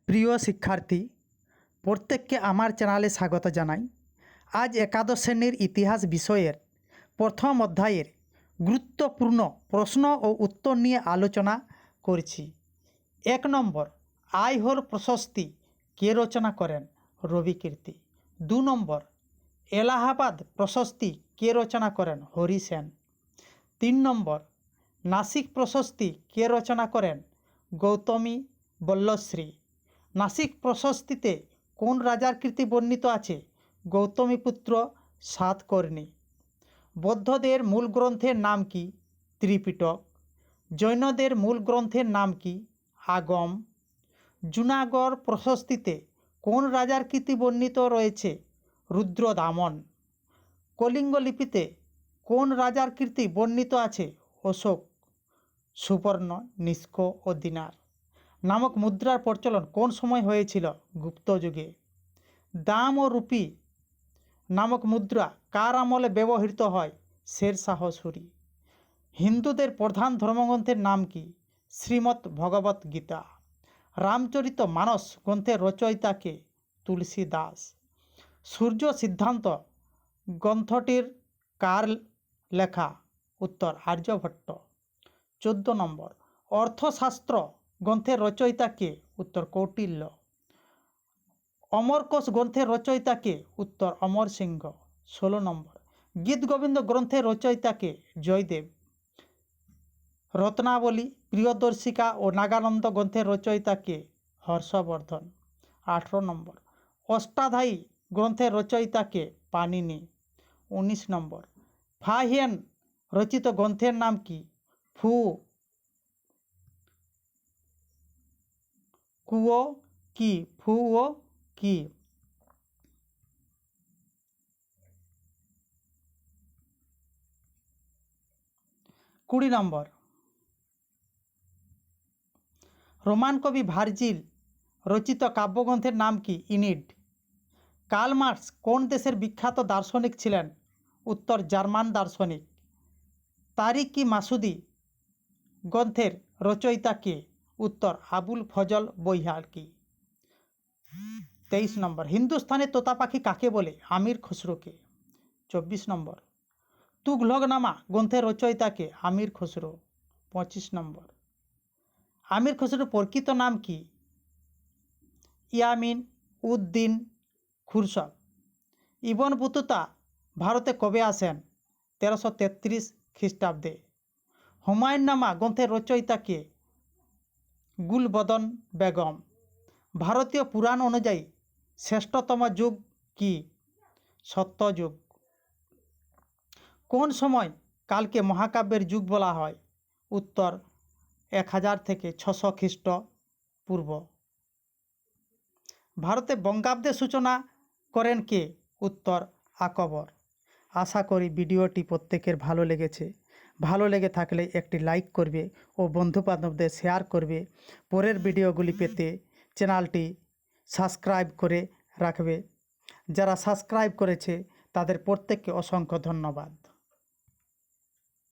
প্রিয় শিক্ষার্থী, প্রত্যেককে আমার চ্যানেলে স্বাগত জানাই। আজ একাদশ শ্রেণীর ইতিহাস বিষয়ের প্রথম অধ্যায়ের গুরুত্বপূর্ণ প্রশ্ন ও উত্তর নিয়ে আলোচনা করছি। 1 নম্বর, আইহোল প্রশস্তি কে রচনা করেন? রবিকীর্তি। 2 নম্বর, এলাহাবাদ প্রশস্তি কে রচনা করেন? হরি সেন। 3 নম্বর, নাসিক প্রশস্তি কে রচনা করেন? গৌতমী বল্লশ্রী। নাসিক প্রশস্তিতে কোন রাজার কীর্তি বর্ণিত আছে? গৌতমীপুত্র সাতকর্ণী। বৌদ্ধদের মূল গ্রন্থের নাম কি? ত্রিপিটক। জৈনদের মূল গ্রন্থের নাম কি? আগম। জুনাগড় প্রশস্তিতে কোন রাজার কীর্তি বর্ণিত রয়েছে? রুদ্রদামন। কলিঙ্গ লিপিতে কোন রাজার কীর্তি বর্ণিত আছে? অশোক। সুবর্ণ, নিষ্ক ও দিনার নামক মুদ্রার প্রচলন কোন সময় হয়েছিল? গুপ্ত যুগে। দাম ও রুপি নামক মুদ্রা কার আমলে ব্যবহৃত হয়? শেরশাহ সূরি। হিন্দুদের প্রধান ধর্মগ্রন্থের নাম কি? শ্রীমদ্ ভগবত গীতা। রামচরিত মানস গ্রন্থের রচয়িতা কে? তুলসী দাস। সূর্য সিদ্ধান্ত গ্রন্থটির কার লেখা? উত্তর আর্যভট্ট। 14 নম্বর, অর্থশাস্ত্র গ্রন্থের রচয়িতা কে? উত্তর কৌটিল্য। অমরকোশ গ্রন্থের রচয়িতা কে? উত্তর অমর সিংহ। 16 নম্বর, গীতগোবিন্দ গ্রন্থের রচয়িতা কে? জয়দেব। রত্নাবলী, প্রিয়দর্শিকা ও নাগানন্দ গ্রন্থের রচয়িতা কে? হর্ষবর্ধন। 18 নম্বর, অষ্টাধ্যায়ী গ্রন্থের রচয়িতা কে? পাণিনি। 19 নম্বর, ফাহিয়ান রচিত গ্রন্থের নাম কি? ফু কুও কি? ফু ও কি। 20 নম্বর, রোমান কবি ভার্জিল রচিত কাব্যগ্রন্থের নাম কি? ইনিড। কার্ল মার্কস কোন দেশের বিখ্যাত দার্শনিক ছিলেন? উত্তর জার্মান দার্শনিক। তারিক-ই মাসুদি গ্রন্থের রচয়িতা কে? উত্তর আবুল ফজল বৈহাকি। 23 নম্বর, হিন্দুস্তানের তোতা পাখি কাকে বলে? আমির খসরুকে। 24 নম্বর, তুঘলকনামা গ্রন্থের রচয়িতা কে? আমির খসরু। 25 নম্বর, আমির খসরুর প্রকৃত নাম কি? ইয়ামিন উদ্দিন খুরশদ। ইবন বতুতা ভারতে কবে আসেন? 1333 খ্রিস্টাব্দে। হুমায়ুন্নামা গ্রন্থের রচয়িতা কে? গুলবদন বেগম। ভারতীয় পুরাণ অনুযায়ী শ্রেষ্ঠতম যুগ কি? সত্যযুগ। কোন সময় কালকে মহাকাব্যের যুগ বলা হয়? উত্তর 1000 থেকে 600 খ্রিস্টপূর্ব। ভারতে বঙ্গাব্দের সূচনা করেন কে? উত্তর আকবর। আশা করি ভিডিওটি প্রত্যেকের ভালো লেগেছে। ভালো লেগে থাকলে একটি লাইক করবে ও বন্ধুবান্ধবদের শেয়ার করবে। পরের ভিডিওগুলি পেতে চ্যানেলটি সাবস্ক্রাইব করে রাখবে। যারা সাবস্ক্রাইব করেছে তাদের প্রত্যেককে অসংখ্য ধন্যবাদ।